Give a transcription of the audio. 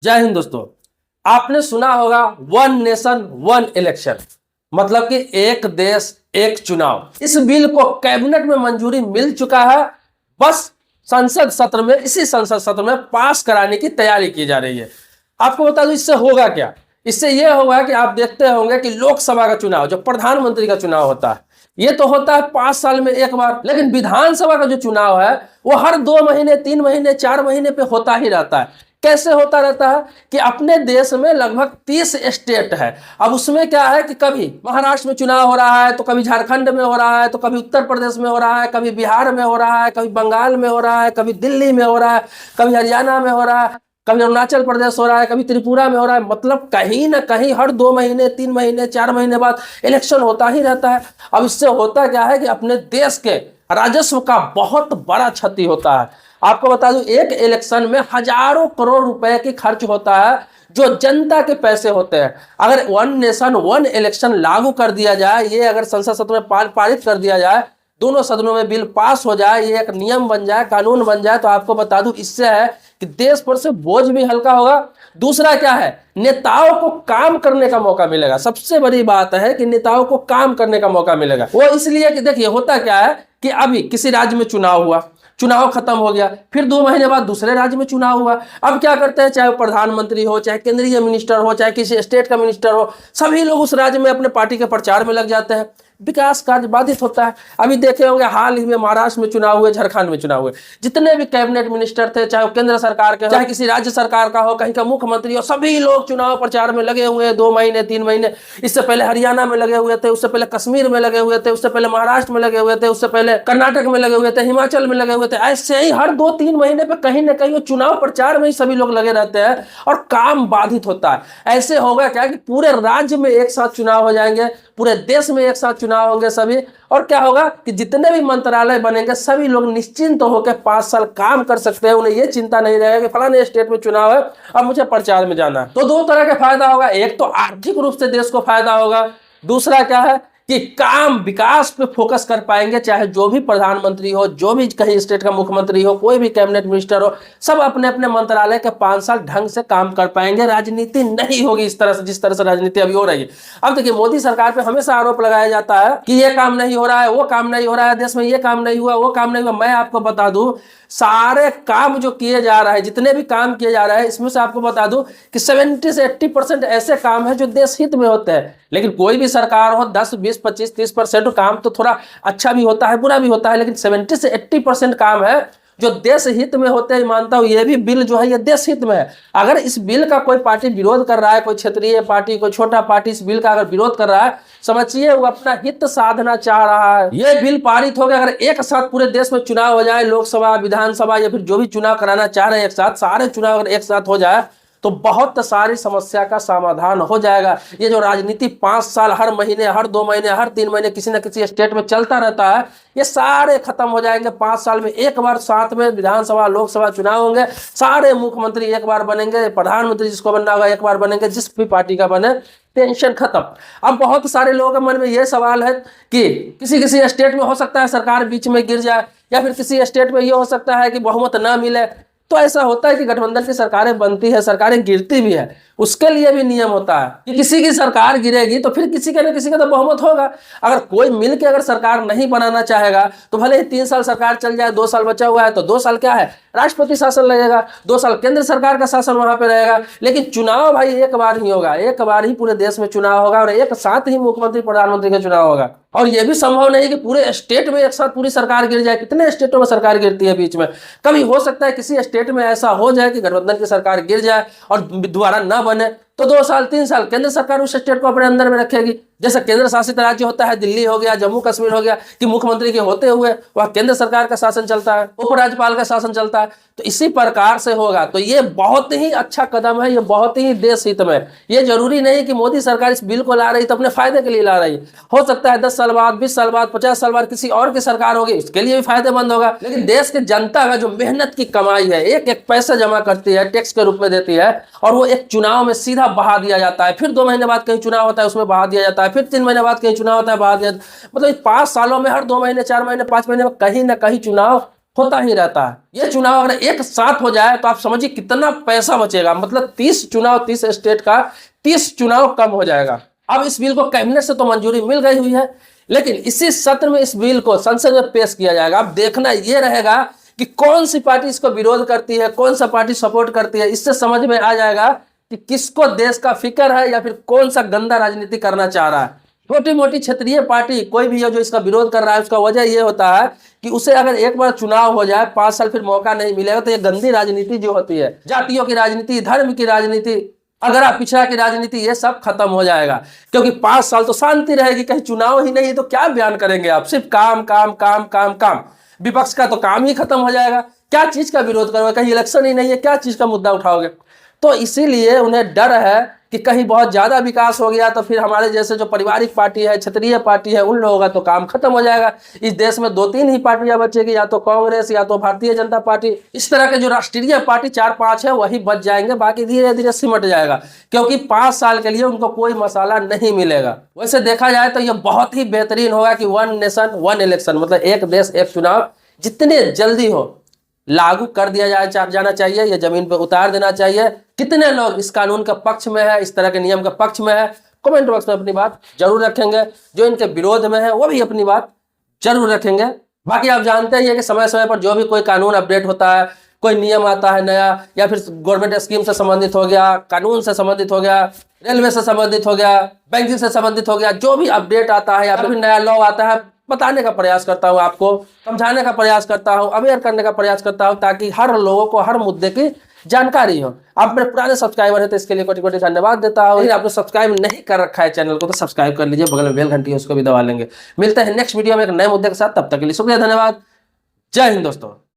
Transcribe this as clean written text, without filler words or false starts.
जय हिंद दोस्तों। आपने सुना होगा वन नेशन वन इलेक्शन, मतलब कि एक देश एक चुनाव। इस बिल को कैबिनेट में मंजूरी मिल चुका है। बस संसद सत्र में, इसी संसद सत्र में पास कराने की तैयारी की जा रही है। आपको बता दूं इससे होगा क्या। इससे यह होगा कि आप देखते होंगे कि लोकसभा का चुनाव, जो प्रधानमंत्री का चुनाव होता है, ये तो होता है 5 साल में एक बार, लेकिन विधानसभा का जो चुनाव है वो हर 2 महीने 3 महीने 4 महीने पे होता ही रहता है। कैसे होता रहता है कि अपने देश में लगभग 30 स्टेट है। अब उसमें क्या है कि कभी महाराष्ट्र में चुनाव हो रहा है, तो कभी झारखंड में हो रहा है, तो कभी उत्तर प्रदेश में हो रहा है, कभी बिहार में हो रहा है, कभी बंगाल में हो रहा है, कभी दिल्ली में हो रहा है, कभी हरियाणा में हो रहा है, कभी अरुणाचल प्रदेश हो रहा है, कभी त्रिपुरा में हो रहा है। मतलब कहीं ना कहीं हर 2 महीने 3 महीने 4 महीने बाद इलेक्शन होता ही रहता है। अब इससे होता क्या है कि अपने देश के राजस्व का बहुत बड़ा क्षति होता है। आपको बता दूं, एक इलेक्शन में हजारों करोड़ रुपए की खर्च होता है, जो जनता के पैसे होते हैं। अगर वन नेशन वन इलेक्शन लागू कर दिया जाए, ये अगर संसद सत्र में पारित कर दिया जाए, दोनों सदनों में बिल पास हो जाए, ये एक नियम बन जाए, कानून बन जाए, तो आपको बता दूं इससे है कि देश पर से बोझ भी हल्का होगा। दूसरा क्या है, नेताओं को काम करने का मौका मिलेगा। सबसे बड़ी बात है कि नेताओं को काम करने का मौका मिलेगा। वो इसलिए कि देखिए होता क्या है कि अभी किसी राज्य में चुनाव हुआ, चुनाव खत्म हो गया, फिर 2 महीने बाद दूसरे राज्य में चुनाव हुआ। अब क्या करते हैं, चाहे वो प्रधानमंत्री हो, चाहे केंद्रीय मिनिस्टर हो, चाहे किसी स्टेट का मिनिस्टर हो, सभी लोग उस राज्य में अपने पार्टी के प्रचार में लग जाते हैं। विकास कार्य बाधित होता है। अभी देखे होंगे हाल ही में महाराष्ट्र में चुनाव हुए, झारखंड में चुनाव हुए, जितने भी कैबिनेट मिनिस्टर थे, चाहे वो केंद्र सरकार के, चाहे किसी राज्य सरकार का हो, कहीं का मुख्यमंत्री हो, सभी लोग चुनाव प्रचार में लगे हुए हैं 2 महीने 3 महीने। इससे पहले हरियाणा में लगे हुए थे, उससे पहले कश्मीर में लगे हुए थे, उससे पहले महाराष्ट्र में लगे हुए थे, उससे पहले कर्नाटक में लगे हुए थे, हिमाचल में लगे हुए थे। ऐसे ही हर 2-3 महीने पे कहीं ना कहीं वो चुनाव प्रचार में ही सभी लोग लगे रहते हैं और काम बाधित होता है। ऐसे होगा क्या कि पूरे राज्य में एक साथ चुनाव हो जाएंगे, पूरे देश में एक साथ चुनाव होंगे सभी, और क्या होगा कि जितने भी मंत्रालय बनेंगे सभी लोग निश्चिंत होकर 5 साल काम कर सकते हैं। उन्हें यह चिंता नहीं रहेगा कि फलाने स्टेट में चुनाव है, अब मुझे प्रचार में जाना है। तो 2 तरह का फायदा होगा। एक तो आर्थिक रूप से देश को फायदा होगा, दूसरा क्या है कि काम विकास पे फोकस कर पाएंगे। चाहे जो भी प्रधानमंत्री हो, जो भी कहीं स्टेट का मुख्यमंत्री हो, कोई भी कैबिनेट मिनिस्टर हो, सब अपने अपने मंत्रालय के 5 साल ढंग से काम कर पाएंगे। राजनीति नहीं होगी इस तरह से, जिस तरह से राजनीति अभी हो रही है। अब देखिए, मोदी सरकार पे हमेशा आरोप लगाया जाता है कि ये काम नहीं हो रहा है, वो काम नहीं हो रहा है, देश में ये काम नहीं हुआ, वो काम नहीं हुआ। मैं आपको बता दूं, सारे काम जो किए जा रहे हैं, जितने भी काम किए जा रहे हैं, इसमें से आपको बता दूं कि 70 से 80% ऐसे काम है जो देश हित में होते हैं। लेकिन कोई भी सरकार हो, 10 20 25 30% काम तो थोड़ा अच्छा भी होता है, बुरा भी होता है, लेकिन 70 से 80% काम है जो देश हित में होते हैं। मानता हूं ये भी बिल जो है ये देश हित में है। अगर इस बिल का कोई पार्टी विरोध कर रहा है, कोई क्षेत्रीय पार्टी, कोई छोटा पार्टी इस बिल का अगर विरोध कर रहा है, समझिए वो अपना हित साधना चाह रहा है। ये बिल पारित हो गया, अगर एक साथ पूरे देश में चुनाव हो जाए, लोकसभा, विधानसभा या फिर जो भी चुनाव कराना चाह रहे हैं, एक साथ सारे चुनाव अगर एक साथ हो जाए तो बहुत सारी समस्या का समाधान हो जाएगा। ये जो राजनीति 5 साल हर महीने, हर 2 महीने, हर 3 महीने किसी न किसी स्टेट में चलता रहता है, ये सारे खत्म हो जाएंगे। 5 साल में एक बार साथ में विधानसभा लोकसभा चुनाव होंगे, सारे मुख्यमंत्री एक बार बनेंगे, प्रधानमंत्री जिसको बनना होगा एक बार बनेंगे, जिस भी पार्टी का बने, टेंशन खत्म। अब बहुत सारे लोगों के मन में यह सवाल है कि किसी किसी स्टेट में हो सकता है सरकार बीच में गिर जाए, या फिर किसी स्टेट में यह हो सकता है कि बहुमत ना मिले। तो ऐसा होता है कि गठबंधन की सरकारें बनती है, सरकारें गिरती भी है, उसके लिए भी नियम होता है कि किसी की सरकार गिरेगी तो फिर किसी का ना किसी का तो बहुमत होगा। अगर कोई मिलकर अगर सरकार नहीं बनाना चाहेगा तो भले ही 3 साल सरकार चल जाए, 2 साल बचा हुआ है तो 2 साल क्या है, राष्ट्रपति शासन लगेगा, 2 साल केंद्र सरकार का शासन वहां पे रहेगा। लेकिन चुनाव भाई एक बार ही होगा, एक बार ही पूरे देश में चुनाव होगा और एक साथ ही मुख्यमंत्री प्रधानमंत्री का चुनाव होगा। और यह भी संभव नहीं कि पूरे स्टेट में एक साथ पूरी सरकार गिर जाए। कितने स्टेटों में सरकार गिरती है बीच में, कभी हो सकता है किसी स्टेट में ऐसा हो जाए कि गठबंधन की सरकार गिर जाए और दोबारा न बने, तो 2 साल 3 साल केंद्र सरकार उस स्टेट को अपने अंदर में रखेगी। जैसे केंद्र शासित राज्य होता है, दिल्ली हो गया, जम्मू कश्मीर हो गया, कि मुख्यमंत्री के होते हुए वह केंद्र सरकार का शासन चलता है, उपराज्यपाल का शासन चलता है। तो इसी प्रकार से होगा। तो ये बहुत ही अच्छा कदम है, ये बहुत ही देश हित में। ये जरूरी नहीं कि मोदी सरकार इस बिल को ला रही तो अपने फायदे के लिए ला रही। हो सकता है 10 साल बाद, 20 साल बाद, 50 साल बाद किसी और की सरकार होगी, उसके लिए भी फायदेमंद होगा। लेकिन देश की जनता का जो मेहनत की कमाई है, एक एक पैसा जमा करती है, टैक्स के रूप में देती है, और वो एक चुनाव में सीधा बहा दिया जाता है। फिर 2 महीने बाद कहीं चुनाव होता है, उसमें बहा दिया जाता है, फिर 3 महीने बाद कहीं चुनाव होता है, बहा दिया। मतलब 5 सालों में हर 2 महीने 4 महीने 5 महीने में कहीं ना कहीं चुनाव होता ही रहता है। ये चुनाव अगर एक साथ हो जाए तो आप समझिए कितना पैसा बचेगा, मतलब 30 चुनाव, 30 स्टेट का 30 चुनाव कम हो जाएगा। अब इस बिल को कैबिनेट से तो मंजूरी मिल गई हुई है, लेकिन इसी सत्र में इस बिल को संसद में पेश किया जाएगा। अब देखना यह रहेगा कि कौन सी पार्टी इसको विरोध करती है, कौन सा पार्टी सपोर्ट करती है। इससे समझ में आ जाएगा कि किसको देश का फिक्र है या फिर कौन सा गंदा राजनीति करना चाह रहा है। छोटी मोटी क्षेत्रीय पार्टी कोई भी हो जो इसका विरोध कर रहा है, उसका वजह यह होता है कि उसे अगर एक बार चुनाव हो जाए, 5 साल फिर मौका नहीं मिलेगा, तो ये गंदी राजनीति जो होती है, जातियों की राजनीति, धर्म की राजनीति, अगर आप पिछड़ा की राजनीति, ये सब खत्म हो जाएगा। क्योंकि 5 साल तो शांति रहेगी, कहीं चुनाव ही नहीं तो क्या बयान करेंगे आप, सिर्फ काम काम काम काम काम। विपक्ष का तो काम ही खत्म हो जाएगा, क्या चीज का विरोध करोगे, कहीं इलेक्शन ही नहीं है, क्या चीज का मुद्दा उठाओगे। तो इसीलिए उन्हें डर है कि कहीं बहुत ज्यादा विकास हो गया तो फिर हमारे जैसे जो पारिवारिक पार्टी है, क्षेत्रीय पार्टी है, उन लोगों का तो काम खत्म हो जाएगा। इस देश में 2-3 ही पार्टियां बचेगी, या तो कांग्रेस या तो भारतीय जनता पार्टी। इस तरह के जो राष्ट्रीय पार्टी 4-5 है वही बच जाएंगे, बाकी धीरे धीरे सिमट जाएगा, क्योंकि 5 साल के लिए उनको कोई मसाला नहीं मिलेगा। वैसे देखा जाए तो यह बहुत ही बेहतरीन होगा कि 1 नेशन 1 इलेक्शन, मतलब एक देश एक चुनाव जितने जल्दी हो लागू कर दिया जाना चाहिए, ये जमीन पर उतार देना चाहिए। कितने लोग इस कानून के पक्ष में है, इस तरह के नियम के पक्ष में है, कमेंट बॉक्स में अपनी बात जरूर रखेंगे। जो इनके विरोध में है वो भी अपनी बात जरूर रखेंगे। बाकी आप जानते ही है कि समय समय पर जो भी कोई कानून अपडेट होता है, कोई नियम आता है नया, या फिर गवर्नमेंट स्कीम से संबंधित हो गया, कानून से संबंधित हो गया, रेलवे से संबंधित हो गया, बैंकिंग से संबंधित हो गया, जो भी अपडेट आता है या फिर नया लॉ आता है, बताने का प्रयास करता हूं, आपको समझाने का प्रयास करता हूं, अवेयर करने का प्रयास करता हूं, ताकि हर लोगों को हर मुद्दे की जानकारी हो। आप मेरे पुराने सब्सक्राइबर है तो इसके लिए कोटि-कोटि धन्यवाद देता हूं। यदि आपने सब्सक्राइब नहीं कर रखा है चैनल को तो सब्सक्राइब कर लीजिए, बगल में बेल घंटी है उसको भी दबा लेंगे। मिलते हैं नेक्स्ट वीडियो में एक नए मुद्दे के साथ, तब तक के लिए शुक्रिया, धन्यवाद, जय हिंद दोस्तों।